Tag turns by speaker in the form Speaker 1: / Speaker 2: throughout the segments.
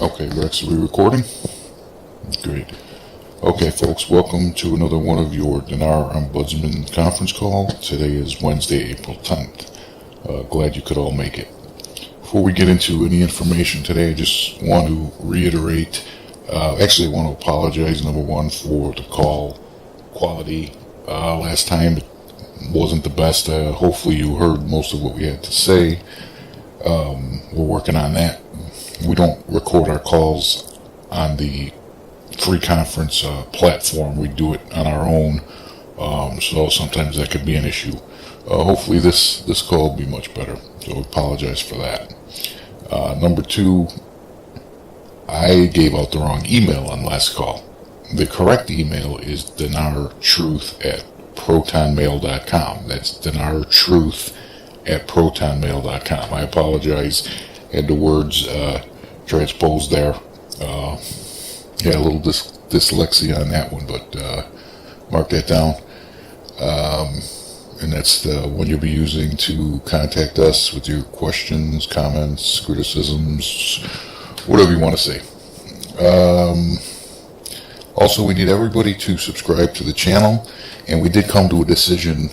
Speaker 1: Okay, Rex, are we recording? Great. Okay, folks, welcome to another one of your Dinar Ombudsman conference call. Today is Wednesday, April 10th. Glad you could all make it. Before we get into any information today, I just want to reiterate, I want to apologize, number one, for the call quality. Last time it wasn't the best. Hopefully you heard most of what we had to say. We're working on that. We don't record our calls on the free conference platform. We do it on our own, so sometimes that could be an issue. Hopefully this call will be much better, so I apologize for that. Number two, I gave out the wrong email on last call. The correct email is dinartruth@protonmail.com. That's dinartruth@protonmail.com. I apologize. Had the words transposed there. A little dyslexia on that one, but mark that down. And that's the one you'll be using to contact us with your questions, comments, criticisms, whatever you want to say. Also, we need everybody to subscribe to the channel, and we did come to a decision.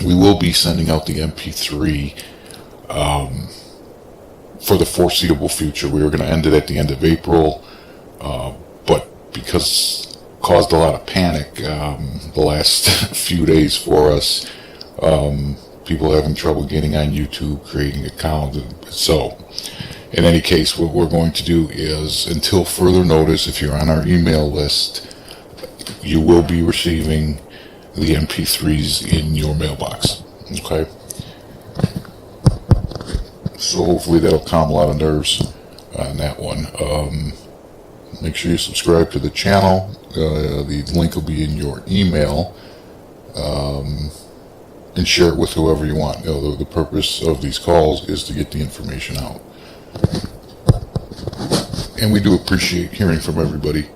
Speaker 1: We will be sending out the MP3 for the foreseeable future. We were going to end it at the end of April, but because it caused a lot of panic the last few days for us, people having trouble getting on YouTube, creating accounts. So, in any case, what we're going to do is, until further notice, if you're on our email list, you will be receiving the MP3s in your mailbox. Okay? So hopefully that'll calm a lot of nerves on that one. Make sure you subscribe to the channel. The link will be in your email. And share it with whoever you want. The purpose of these calls is to get the information out. And we do appreciate hearing from everybody.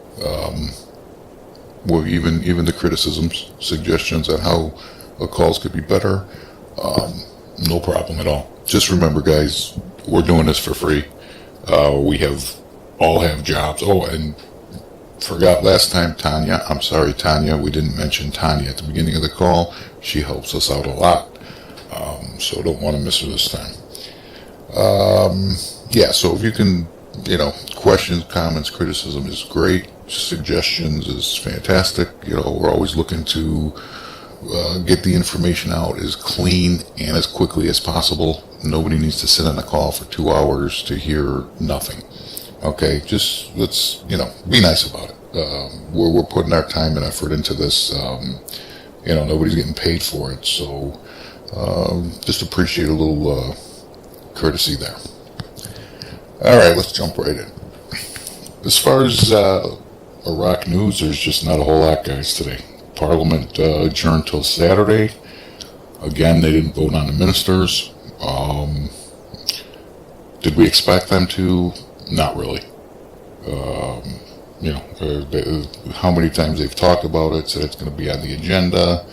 Speaker 1: Well, even the criticisms, suggestions on how calls could be better. No problem at all. Just remember, guys, we're doing this for free. We all have jobs. Oh, and forgot last time, Tanya. I'm sorry, Tanya. We didn't mention Tanya at the beginning of the call. She helps us out a lot. So don't want to miss her this time. So if you can, questions, comments, criticism is great. Suggestions is fantastic. We're always looking to get the information out as clean and as quickly as possible. Nobody needs to sit on a call for 2 hours to hear nothing. Okay, just let's be nice about it. We're putting our time and effort into this. Nobody's getting paid for it, so just appreciate a little courtesy there. All right, let's jump right in. As far as Iraq news, there's just not a whole lot, guys, today. Parliament adjourned till Saturday. Again, they didn't vote on the ministers. Did we expect them to? Not really. How many times they've talked about it, said it's going to be on the agenda.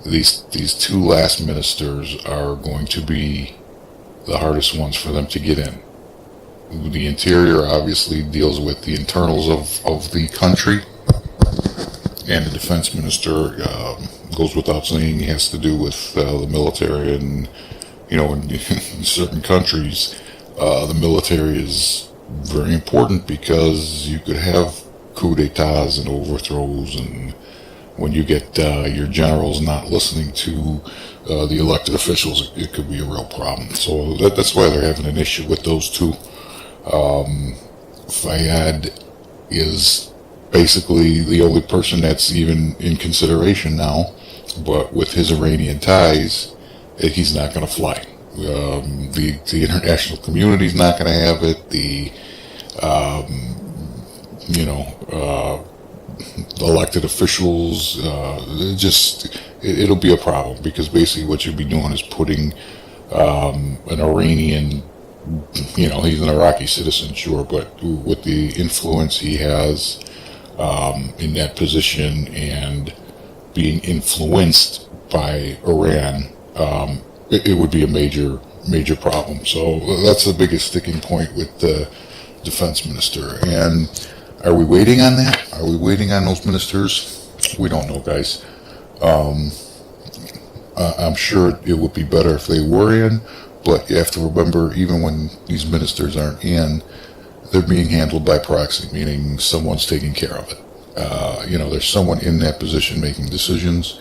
Speaker 1: These two last ministers are going to be the hardest ones for them to get in. The Interior obviously deals with the internals of the country, and the Defense Minister goes without saying he has to do with the military, and in certain countries the military is very important because you could have coups d'etats and overthrows, and when you get your generals not listening to the elected officials, it could be a real problem. So that's why they're having an issue with those two. Fayyad is basically the only person that's even in consideration now, but with his Iranian ties, he's not going to fly. The international community is not going to have it. The elected officials, it'll be a problem, because basically what you'd be doing is putting an Iranian, he's an Iraqi citizen, sure, but with the influence he has in that position and being influenced by Iran, it would be a major problem. So that's the biggest sticking point with defense minister. And are we waiting on that? Are we waiting on those ministers? We don't know, guys. I'm sure it would be better if they were in, but you have to remember, even when these ministers aren't in, they're being handled by proxy, meaning someone's taking care of it. There's someone in that position making decisions.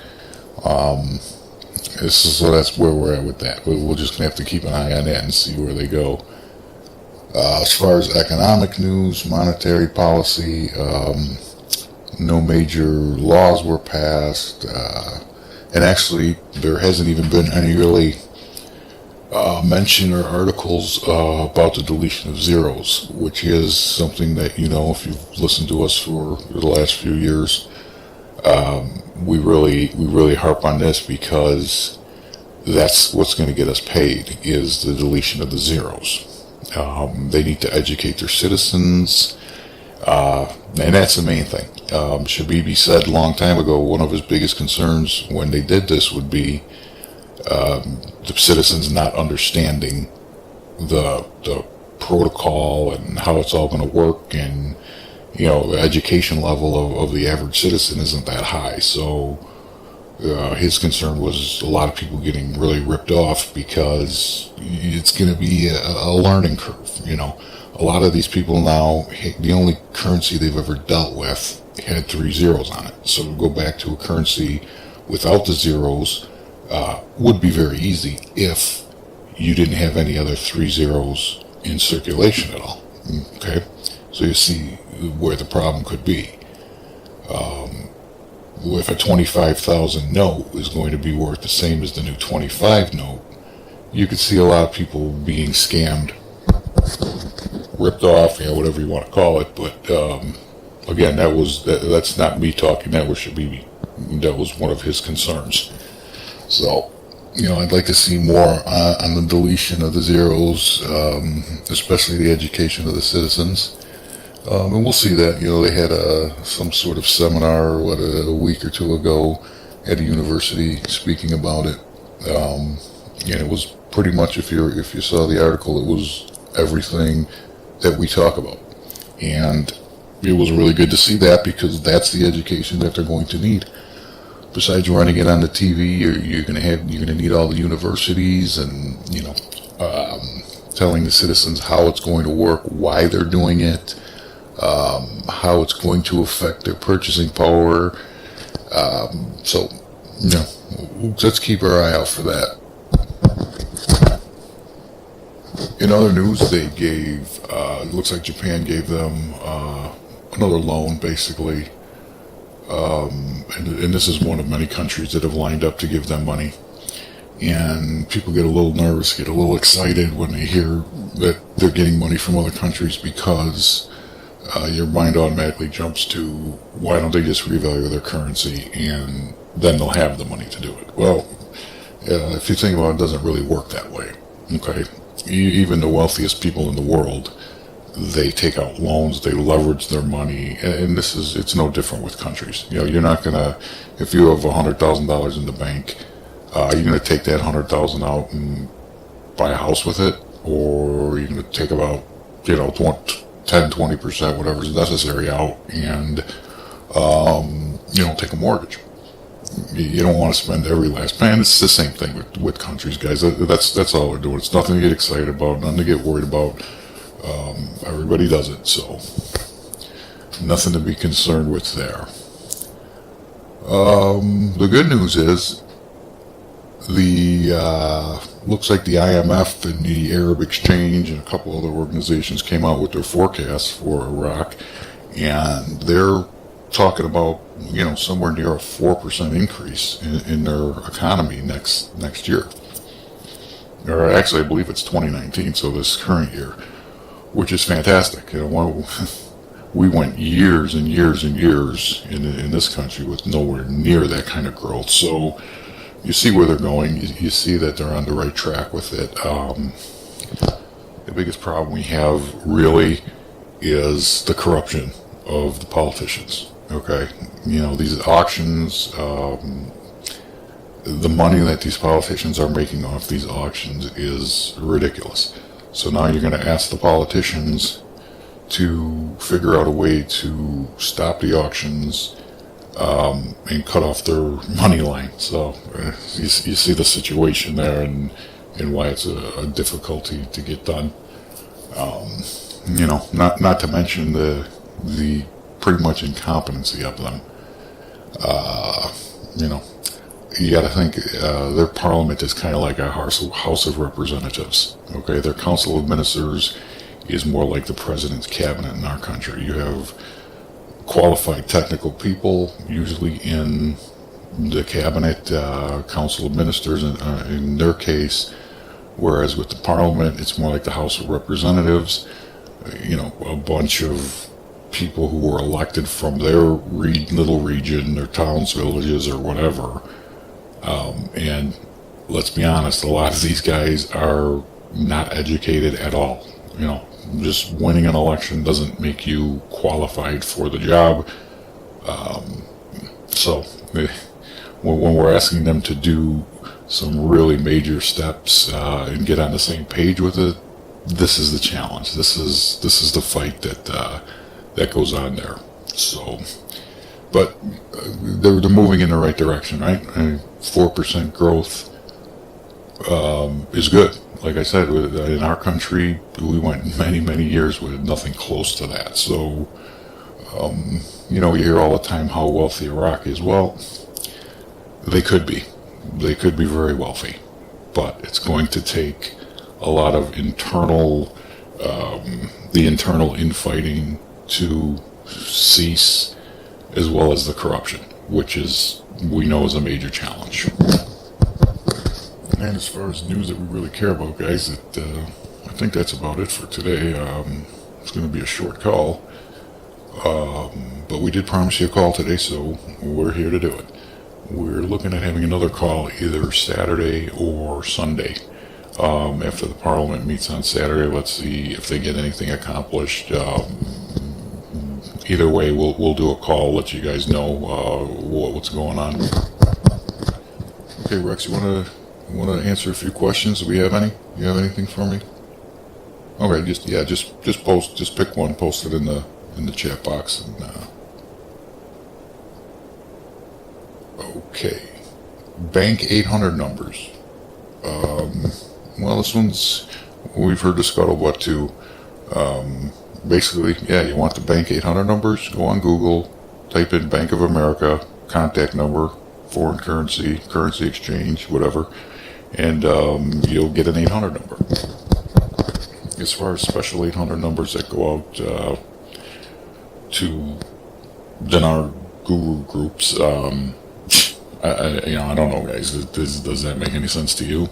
Speaker 1: So that's where we're at with that. We're just going to have to keep an eye on that and see where they go. As far as economic news, monetary policy, no major laws were passed. And actually, there hasn't even been any really mention or articles about the deletion of zeros, which is something that, if you've listened to us for the last few years, we really harp on this, because that's what's going to get us paid, is the deletion of the zeros. They need to educate their citizens, and that's the main thing. Shabibi said a long time ago one of his biggest concerns when they did this would be the citizens not understanding the protocol and how it's all going to work, and the education level of the average citizen isn't that high. So his concern was a lot of people getting really ripped off, because it's going to be a learning curve. A lot of these people now, the only currency they've ever dealt with had 3 zeros on it. So to go back to a currency without the zeros would be very easy if you didn't have any other 3 zeros in circulation at all. Okay, so you see where the problem could be. If a 25,000 note is going to be worth the same as the new 25 note, you could see a lot of people being scammed, ripped off, whatever you want to call it. But again, that's not me talking. That was Shabibi. That was one of his concerns. So, I'd like to see more on the deletion of the zeros, especially the education of the citizens. And we'll see that. They had some sort of seminar, a week or two ago at a university speaking about it. And it was pretty much, if you saw the article, it was everything that we talk about. And it was really good to see that, because that's the education that they're going to need. Besides running it on the TV, you're going to need all the universities, and telling the citizens how it's going to work, why they're doing it, how it's going to affect their purchasing power. So let's keep our eye out for that. In other news, they gave, it looks like Japan gave them another loan, basically. And this is one of many countries that have lined up to give them money. And people get a little nervous, get a little excited when they hear that they're getting money from other countries, because your mind automatically jumps to, why don't they just revalue their currency and then they'll have the money to do it? Well, if you think about it, it doesn't really work that way. Okay, even the wealthiest people in the world, they take out loans, they leverage their money, and it's no different with countries. You're not gonna, if you have $100,000 in the bank, you're gonna take that 100,000 out and buy a house with it, or you're gonna take about 10-20%, whatever's necessary out, and take a mortgage. You don't want to spend every last penny. It's the same thing with countries, guys. That's all we're doing. It's nothing to get excited about, nothing to get worried about. Everybody does it, so nothing to be concerned with there. The good news is looks like the IMF and the Arab Exchange and a couple other organizations came out with their forecasts for Iraq, and they're talking about somewhere near a 4% increase in their economy next year. Or actually, I believe it's 2019, so this current year, which is fantastic. We went years and years and years in this country with nowhere near that kind of growth. So you see where they're going. You see that they're on the right track with it. The biggest problem we have really is the corruption of the politicians. Okay, these auctions, the money that these politicians are making off these auctions is ridiculous. So now you're going to ask the politicians to figure out a way to stop the auctions and cut off their money line. So you see the situation there, and why it's a difficulty to get done. Not to mention the pretty much incompetency of them. You got to think their parliament is kind of like a House of Representatives. Okay, their Council of Ministers is more like the president's cabinet in our country. You have qualified technical people, usually in the cabinet, Council of Ministers in their case, whereas with the parliament, it's more like the House of Representatives. A bunch of people who were elected from their little region, their towns, villages, or whatever. And let's be honest, a lot of these guys are not educated at all. Just winning an election doesn't make you qualified for the job. So when we're asking them to do some really major steps and get on the same page with it, this is the challenge. This is the fight that goes on there. So, but they're moving in the right direction, right? 4% growth is good. Like I said, in our country, we went many years with nothing close to that. So, you hear all the time how wealthy Iraq is. Well, they could be very wealthy, but it's going to take a lot of internal infighting to cease, as well as the corruption, which we know is a major challenge. And as far as news that we really care about, guys, I think that's about it for today. It's going to be a short call, but we did promise you a call today, so we're here to do it. We're looking at having another call either Saturday or Sunday. After the Parliament meets on Saturday, let's see if they get anything accomplished. Either way, we'll do a call, let you guys know what's going on. Okay, Rex, you want to answer a few questions? Do we have any? You have anything for me? Okay, just pick one, post it in the chat box. And, okay, bank 800 numbers. Well, this one's, we've heard the scuttlebutt too. Basically, you want the bank 800 numbers? Go on Google, type in Bank of America, contact number, foreign currency exchange, whatever, and you'll get an 800 number. As far as special 800 numbers that go out to Dinar guru groups, I don't know, guys. Does that make any sense to you?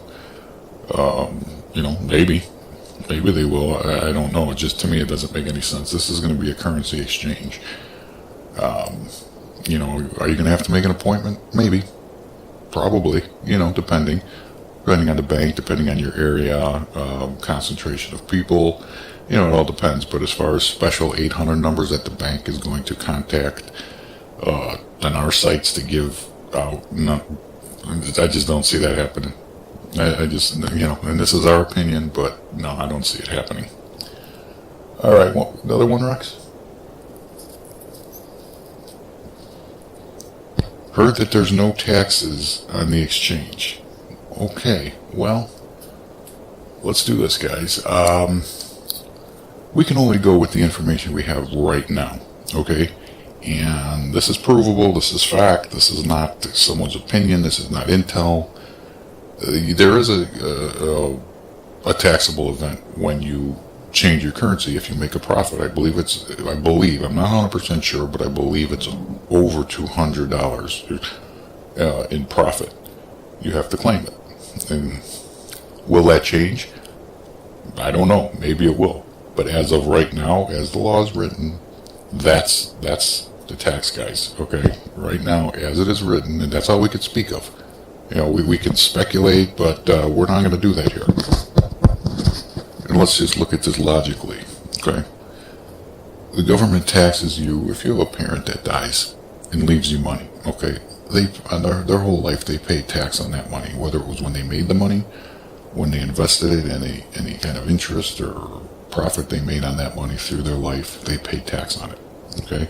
Speaker 1: Maybe they will. I don't know. Just to me, it doesn't make any sense. This is going to be a currency exchange. Are you going to have to make an appointment? Maybe, probably. Depending on the bank, depending on your area, concentration of people. It all depends. But as far as special 800 numbers that the bank is going to contact on our sites to give out, no, I just don't see that happening. I just, and this is our opinion, but no, I don't see it happening. All right, another one, Rex? Heard that there's no taxes on the exchange. Okay, well, let's do this, guys. We can only go with the information we have right now, okay? And this is provable, this is fact, this is not someone's opinion, this is not intel. There is a taxable event when you change your currency if you make a profit. I believe, I'm not 100% sure, but I believe it's over $200 in profit. You have to claim it. And will that change? I don't know. Maybe it will. But as of right now, as the law is written, that's the tax, guys. Okay? Right now, as it is written, and that's all we could speak of. We can speculate, but we're not going to do that here. And let's just look at this logically, okay? The government taxes you if you have a parent that dies and leaves you money, okay? Their whole life they paid tax on that money, whether it was when they made the money, when they invested it in any kind of interest or profit they made on that money through their life, they pay tax on it. Okay?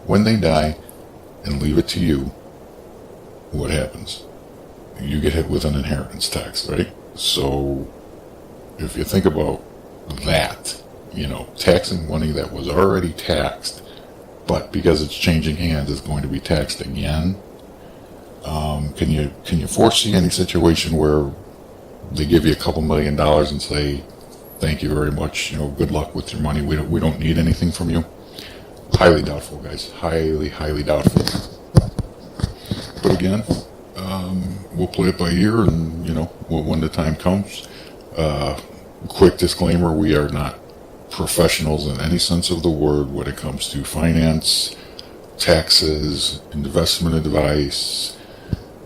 Speaker 1: When they die and leave it to you, what happens? You get hit with an inheritance tax, right? So if you think about that, taxing money that was already taxed, but because it's changing hands, it's going to be taxed again. Can you foresee any situation where they give you a couple $1 million and say, "Thank you very much. Good luck with your money. We don't need anything from you"? Highly doubtful, guys. Highly, highly doubtful. But again, we'll play it by ear, and when the time comes. Quick disclaimer: we are not professionals in any sense of the word when it comes to finance, taxes, investment advice,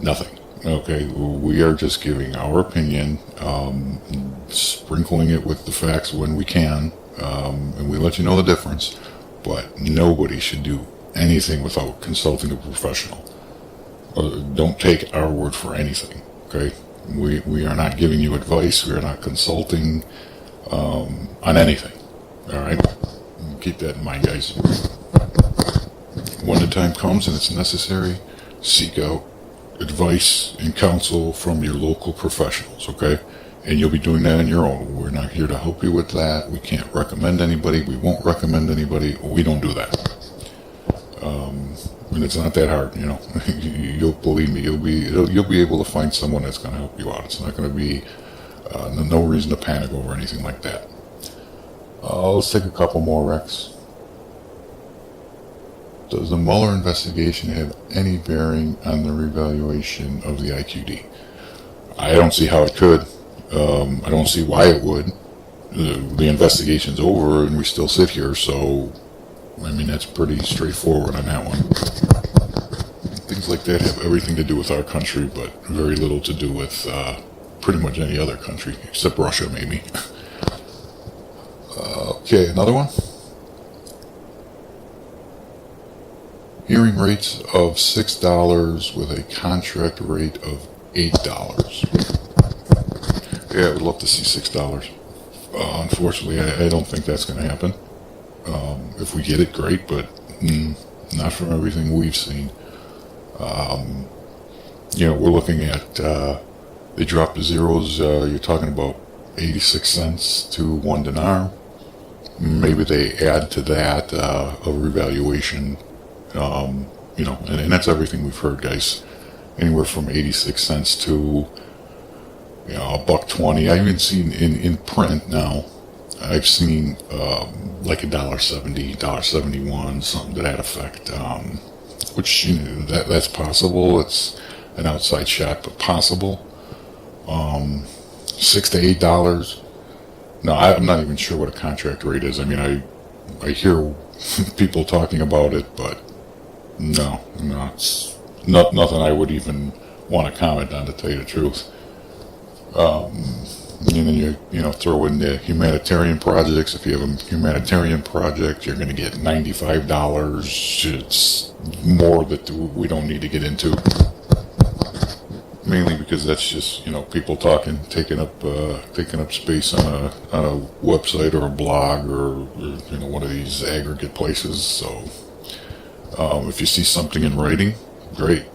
Speaker 1: nothing. Okay, we are just giving our opinion, sprinkling it with the facts when we can, and we let you know the difference. But nobody should do anything without consulting a professional. Don't take our word for anything. Okay, we are not giving you advice. We are not consulting on anything. All right, keep that in mind, guys. When the time comes and it's necessary, seek out advice and counsel from your local professionals, okay? And you'll be doing that on your own. We're not here to help you with that. We can't recommend anybody. We won't recommend anybody. We don't do that. And it's not that hard, You'll believe me. You'll be able to find someone that's going to help you out. It's not going to be no reason to panic over anything like that. Let's take a couple more, Rex. Does the Mueller investigation have any bearing on the revaluation of the IQD? I don't see how it could. I don't see why it would. The investigation's over and we still sit here, so that's pretty straightforward on that one. Things like that have everything to do with our country, but very little to do with pretty much any other country, except Russia, maybe. Okay, another one. Hearing rates of $6 with a contract rate of $8. Yeah, I would love to see $6. Unfortunately, I don't think that's going to happen. If we get it, great, but not from everything we've seen. We're looking at, they dropped the zeros, you're talking about 86 cents to 1 dinar. Maybe they add to that a revaluation, and that's everything we've heard, guys. Anywhere from 86 cents to $1.20. I've even seen in print now. I've seen like $1.70, $1.71, something to that effect. Which that's possible. It's an outside shot, but possible. $6 to $8. No, I'm not even sure what a contract rate is. I hear people talking about it, but no, it's nothing I would even want to comment on, to tell you the truth. And then you throw in the humanitarian projects. If you have a humanitarian project, you're going to get $95. It's more that we don't need to get into. Mainly because that's just people talking, taking up space on a website or a blog or one of these aggregate places. So if you see something in writing, great.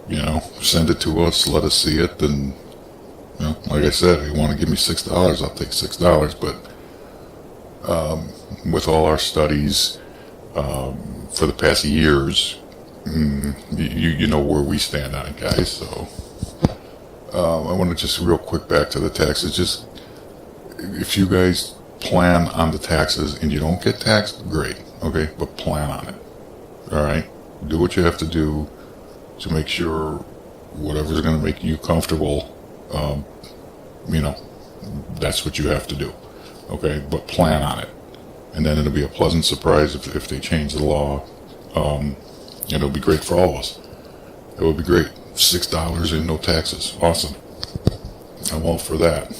Speaker 1: Send it to us. Let us see it. And like I said, if you want to give me $6, I'll take $6. But with all our studies for the past years, you know where we stand on it, guys. So. I want to just real quick back to the taxes. Just if you guys plan on the taxes and you don't get taxed, great, okay, but plan on it. All right, do what you have to do to make sure whatever's going to make you comfortable. That's what you have to do. Okay, but plan on it, and then it'll be a pleasant surprise if they change the law. It'll be great for all of us. It would be great. $6 and no taxes. Awesome. I'm all for that.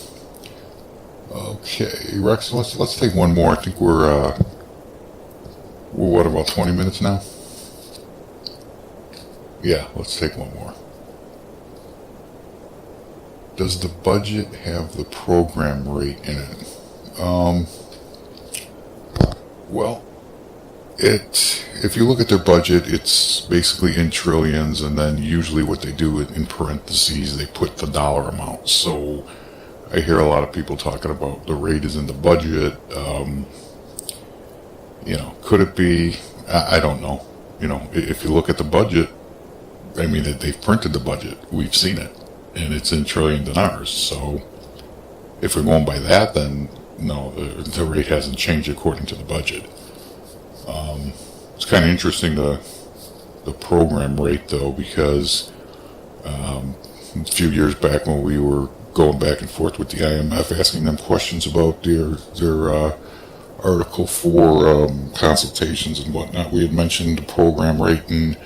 Speaker 1: Okay, Rex, let's take one more. I think we're what, about 20 minutes now? Yeah, let's take one more. Does the budget have the program rate in it? Well, if you look at their budget, it's basically in trillions, and then usually what they do in parentheses, they put the dollar amount. So I hear a lot of people talking about the rate is in the budget. Could it be? I don't know. If you look at the budget, I mean, they've printed the budget. We've seen it, and it's in trillion dinars. So if we're going by that, then no, the rate hasn't changed according to the budget. It's kind of interesting, the program rate, though, because a few years back when we were going back and forth with the IMF, asking them questions about their Article 4 consultations and whatnot, we had mentioned the program rate, and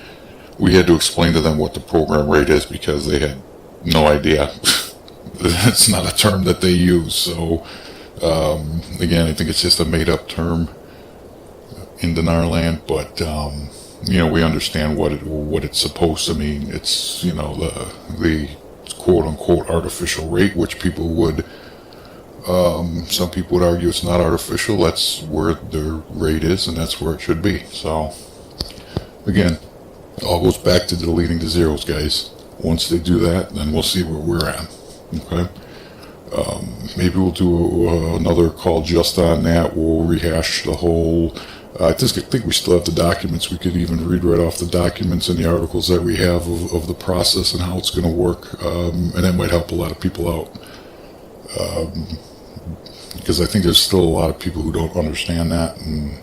Speaker 1: we had to explain to them what the program rate is because they had no idea. That's not a term that they use. So, again, I think it's just a made-up term in dinar land, but we understand what it's supposed to mean. It's the quote-unquote artificial rate, which people would. Some people would argue it's not artificial. That's where their rate is, and that's where it should be. So, again, it all goes back to deleting the zeros, guys. Once they do that, then we'll see where we're at. Okay? Maybe we'll do another call just on that. We'll rehash the whole... I think we still have the documents. We could even read right off the documents and the articles that we have of the process and how it's going to work. And that might help a lot of people out. Because I think there's still a lot of people who don't understand that. And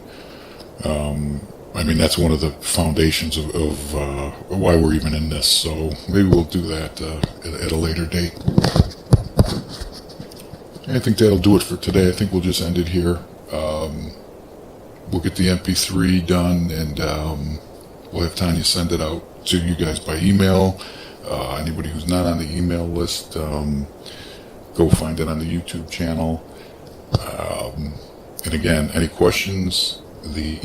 Speaker 1: I mean, that's one of the foundations of why we're even in this. So maybe we'll do that at a later date. I think that'll do it for today. I think we'll just end it here. We'll get the MP3 done, and we'll have Tanya send it out to you guys by email. Anybody who's not on the email list, go find it on the YouTube channel. And again, any questions, the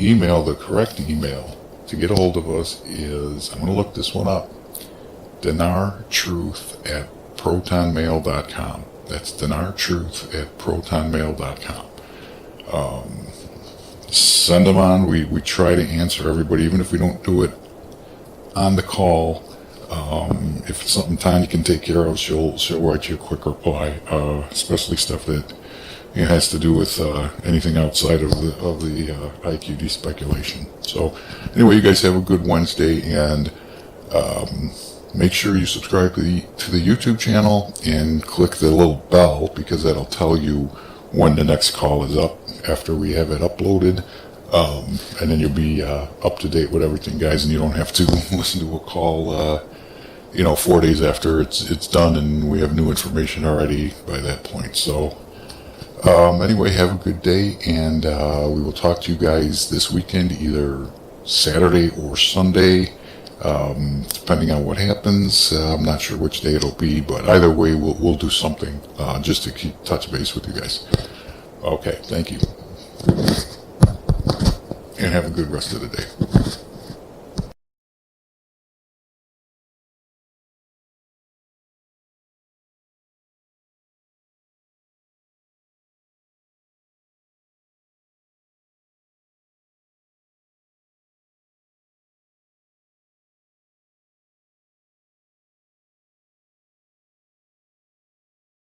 Speaker 1: correct email to get a hold of us is, I'm going to look this one up, dinartruth@protonmail.com. That's dinartruth@protonmail.com. Send them on. We try to answer everybody, even if we don't do it on the call. If it's something Tanya can take care of, she'll write you a quick reply, especially stuff that has to do with anything outside of the IQD speculation. So anyway, you guys have a good Wednesday, and make sure you subscribe to the YouTube channel and click the little bell, because that'll tell you when the next call is up after we have it uploaded. And then you'll be up to date with everything, guys, and you don't have to listen to a call 4 days after it's done and we have new information already by that point. So anyway, have a good day, and we will talk to you guys this weekend, either Saturday or Sunday, depending on what happens. I'm not sure which day it'll be, but either way, we'll do something just to keep touch base with you guys. Okay, thank you, and have a good rest of the day.